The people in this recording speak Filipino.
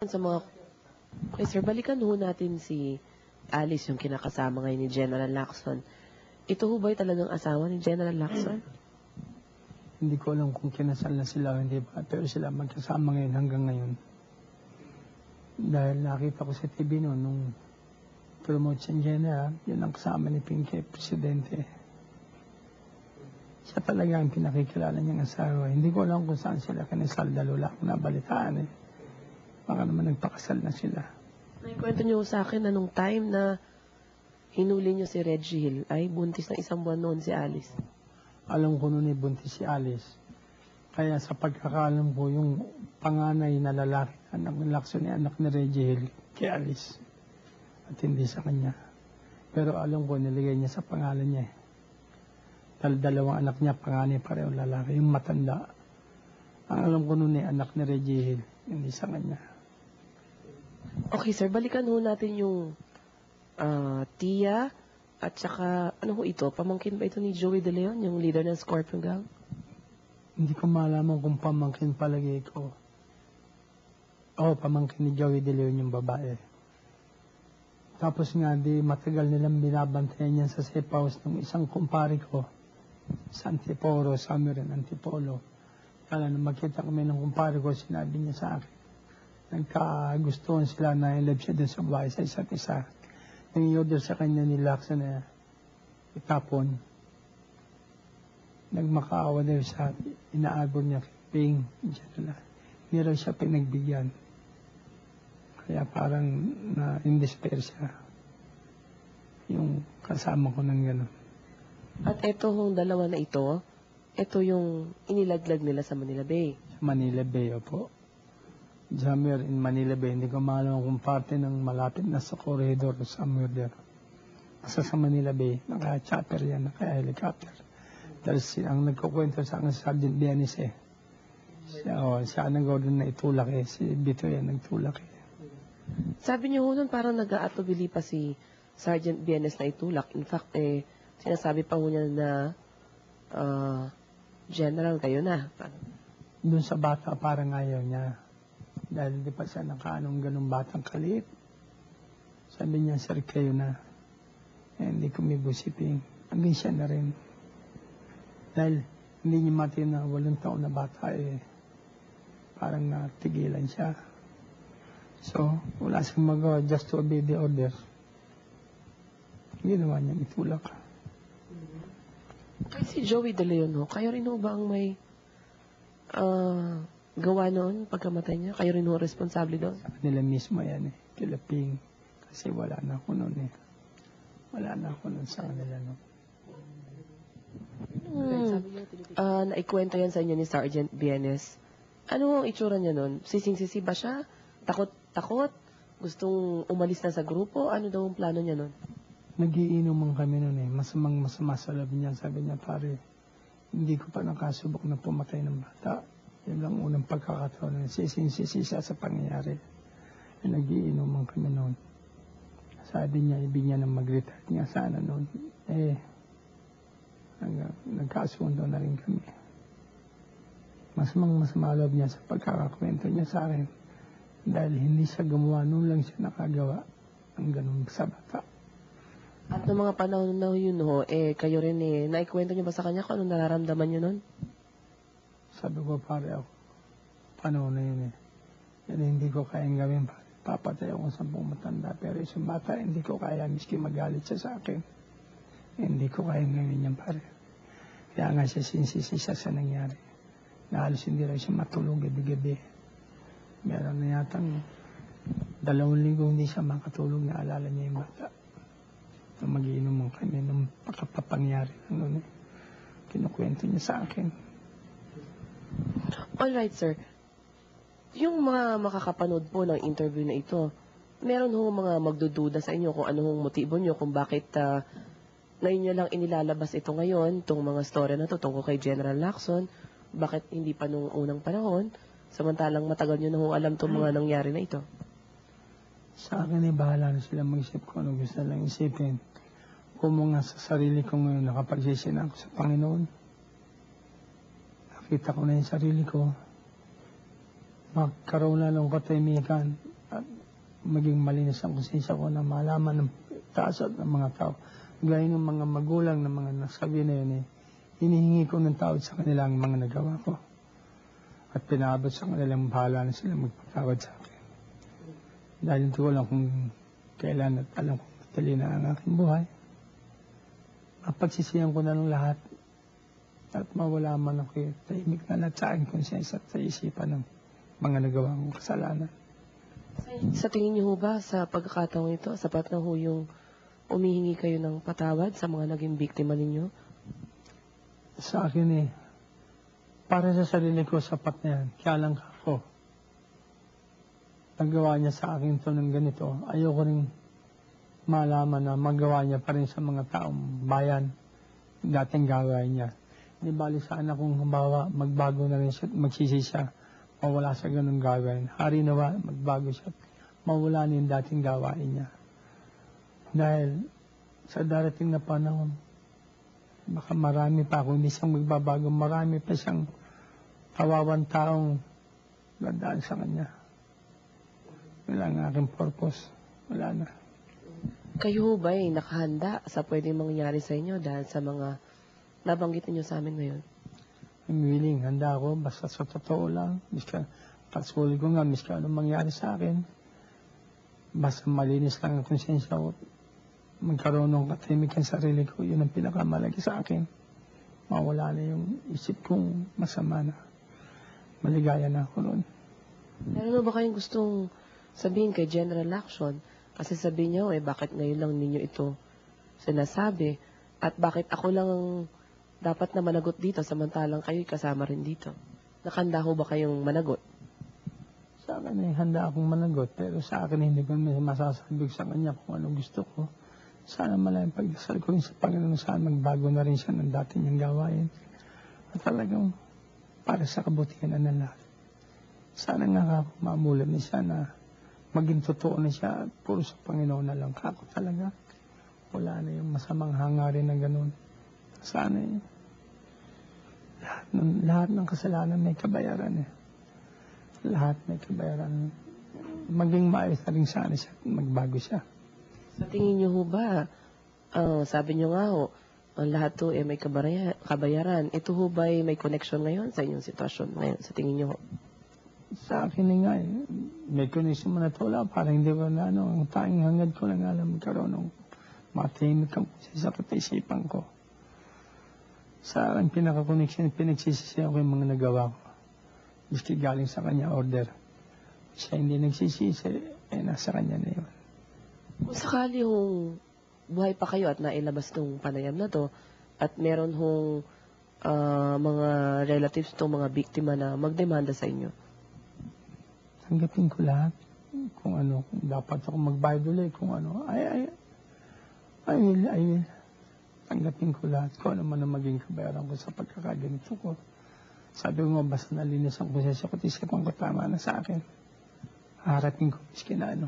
Sa mga... Okay, sir, balikan ho natin si Alice, yung kinakasama ngayon ni General Lacson. Ito ho ba'y talagang asawa ni General Lacson? Hindi ko alam kung kinasal na sila o hindi pa, pero sila magkasama ngayon hanggang ngayon. Dahil nakita ko sa TV noon, nung promote siyang general, yun ang kasama ni Pinky, presidente. Siya talaga ang pinakikilala niyang asawa. Hindi ko alam kung saan sila kinasal, dahil wala akong nabalitaan eh. Baka naman nagpakasal na sila. Naikwento niyo sa akin na nung time na hinuli niyo si Reggie Hill, ay buntis na 1 buwan noon si Alice. Alam ko noon buntis si Alice. Kaya sa pagkakaalam ko, yung panganay na lalaki, anak ng Lacson, anak ni Reggie Hill, kay Alice. At hindi sa kanya. Pero alam ko, niligay niya sa pangalan niya. Dahil 2 anak niya, panganay pareho lalaki. Yung matanda, ang alam ko noon anak ni Reggie Hill, hindi sa kanya. Okay, sir, balikan ho natin yung Tia at saka, ano ho ito? Pamangkin ba ito ni Joey De Leon, yung leader ng Scorpion Gang? Hindi ko malaman kung pamangkin palagi ko. Pamangkin ni Joey De Leon yung babae. Tapos nga, matagal nilang binabantayan yan sa safe house ng isang kumpare ko sa Antipolo, summer in Antipolo. Kaya nung makita kami ng kumpare ko, sinabi niya sa akin, nagkagustuhan sila na i-love siya dun sa bahay sa isa't isa. Nang i-order sa kanya ni Lacson na itapon, nagmakaawa daw siya, inaagor niya kay Ping, hindi raw siya pinagbigyan. Kaya parang na-indespair siya. Yung kasama ko ng gano'n. At ito hong dalawa na ito yung inilaglag nila sa Manila Bay. Sa Manila Bay, opo. Somewhere in Manila Bay, hindi ko maalam kung parte ng malapit na sa corridor o somewhere there. Kasi sa Manila Bay, naka-chopper yan, naka-helicopter. Dahil ang nagkukwento sa akin, Sergeant Bianis eh. Siya nag-order na itulak eh. Si Bito yan nagtulak eh. Sabi niyo ho nun parang nag-aatubili pa si Sergeant Bienes na itulak. In fact, sinasabi pa ho niya na General, kayo na. Doon sa bata, parang ayaw niya. Dahil hindi pa siya nakaanong ganung batang kalit. Sabi niya, sir, kayo na. Hindi ko may busiping. Hanggang siya na rin. Dahil hindi niya mati na 8 taon na bata parang natigilan siya. So, wala siyang magawa just to obey the order. Ginawa niya itulak. Kaya si Joey De Leon ho, kayo rin ho ba ang may gawa noon pagkamatay niya? Kayo rin ho responsable doon? Sa kanila mismo yan kila Ping. Kasi wala na ako noon Wala na ako noon sa kanila noon. Naikwento yan sa inyo ni Sergeant Bienes. Ano ang itsura niya noon? Sising-sisi ba siya? Takot? Gustong umalis na sa grupo? Ano daw ang plano niya noon? Nagiinuman kami noon Masama sa loob niya. Sabi niya, pare, hindi ko pa nakasubok na pumatay ng bata. Yan lang unang pagkakataon. Sising-sisi siya sa pangyayari. Nagiinuman kami noon. Sabi niya, ibig niya na mag-retire niya sana noon. Nagkasundo na rin kami. Masama loob niya sa pagkakakwento niya sa akin. Dahil hindi siya gumawa, noon lang siya nakagawa ng ganun sa bata. At noong mga panahon na yun ho, kayo rin naikwento niyo ba sa kanya kung anong nararamdaman niyo noon? Sabi ko, pare ako, panahon na yun Yan hindi ko kayang gawin, pare. Papatay ako sa 10 matanda, pero isang bata, hindi ko kaya, miski magalit siya sa akin. Hindi ko kayang gawin yan, pare. Kaya nga siya sinsisi siya sa nangyari. Na halos hindi rin siya matulog gabi-gabi. Meron na yatang 2 linggo hindi siya makatulog, na alala niya yung bata. Nung mag-iinom kami nung pagkapangyari ng noon kinukwento niya sa akin. Alright, sir. Yung mga makakapanood po ng interview na ito, meron ho mga magdududa sa inyo kung ano hong motibo nyo, kung bakit ngayon nyo lang inilalabas ito ngayon, itong mga story na to tungkol kay General Lacson, bakit hindi pa nung unang panahon, samantalang matagal nyo na ho alam itong mga nangyari na ito? Sa akin bahala na sila mag-isip kung ano gusto lang isipin. Kung mga sa sarili ko ngayon, nakapagsisina ako sa Panginoon. Nakita ko na yung sarili ko. Magkaroon na ng katahimikan. maging malinis ang konsensya ko na malaman ng taas at ng mga tao. Gaya ng mga magulang ng mga nasabi na yun hinihingi ko ng tawad sa kanila ang mga nagawa ko. At pinaabot sa kanilang bahala na sila magpatawad sa akin. Dahil hindi ko alam kung kailan at alam kung matali na ang aking buhay. Mapagsisiyan ko na ng lahat at mawala man ako tahimik na lahat sa aking konsensya at sa isipan ng mga nagawa kong kasalanan. Sa tingin niyo ho ba, sa pagkakataong ito, sapat na ho yung umihingi kayo ng patawad sa mga naging biktima ninyo? Sa akin para sa sarili ko, sapat na yan. Kaya lang ako, nagawa niya sa akin to ng ganito. Ayoko rin malaman na magawa niya pa rin sa mga taong bayan dating gawin niya. Hindi bali sana kung halimbawa magbago na rin siya, magsisi siya, mawala sa ganung gawin. Hari nawa, magbago siya, mawala na yung dating gawain niya. Dahil sa darating na panahon, baka marami pa, kung hindi siyang magbabago, marami pa siyang kawawang taong dadaan sa kanya. Wala ang aking purpose. Wala na. Kayo ho ba nakahanda sa pwedeng mangyari sa inyo dahil sa mga nabanggit niyo sa amin ngayon? I'm willing, handa ako, basta sa totoo lang. Miska, pagsulit ko nga, miska anong mangyari sa akin, basta malinis lang ang konsensya ko, magkaroon ng katahimikan sa sarili ko, yun ang pinakamalaki sa akin. Mawala na yung isip kong masama na. Maligaya na ako noon. Meron ba kayong gustong sabihin kay General Action? Kasi sabihin niyo, bakit ngayon lang ninyo ito sinasabi? At bakit ako lang ang dapat na managot dito samantalang kayo'y kasama rin dito? Nakahanda ho ba kayong managot? Sa akin handa akong managot, pero sa akin hindi ko masasabi sa kanya kung anong gusto ko. Sana malayang pagdasal ko rin sa Panginoon, sana magbago na rin siya ng dati niyang gawain. At talagang para sa kabutihan ng lahat. Sana nga ako mamulat na siya na maging totoo na siya at puro sa Panginoon na lang. Ako talaga, wala na yung masamang hangarin na ganun. Sana lahat ng kasalanan may kabayaran Lahat may kabayaran. Maging maayos na rin sana siya at magbago siya. Sa tingin niyo ho ba, sabi niyo nga ho, ang lahat to may kabayaran. Ito ho ba may connection ngayon sa inyong sitwasyon ngayon? Sa tingin niyo ho? Sa akin nga may connection man at wala. Parang hindi ko na ang tanging hangad ko lang alam magkaroon ng matahimik ang sa katisipan ko. Sa akin pinaka-connection, pinagsisisihan ko yung mga nagawa ko. Miski galing sa kanya order. Siya hindi nagsisisi, nasa kanya na yun. Kung sakali hong buhay pa kayo at nailabas tong panayam na to, at meron hong mga relatives tong mga biktima na magdemanda sa inyo, tanggapin ko lahat. Kung ano, kung dapat ako magbayad ulit, kung ano, I will. Tanggapin ko lahat. Kung ano man ang maging kabayaran ko sa pagkakaganito ko. Sabi ko nga, basta nalinis ang konsensya ko, tisip ko tama na sa akin. Harapin ko, miski na ano.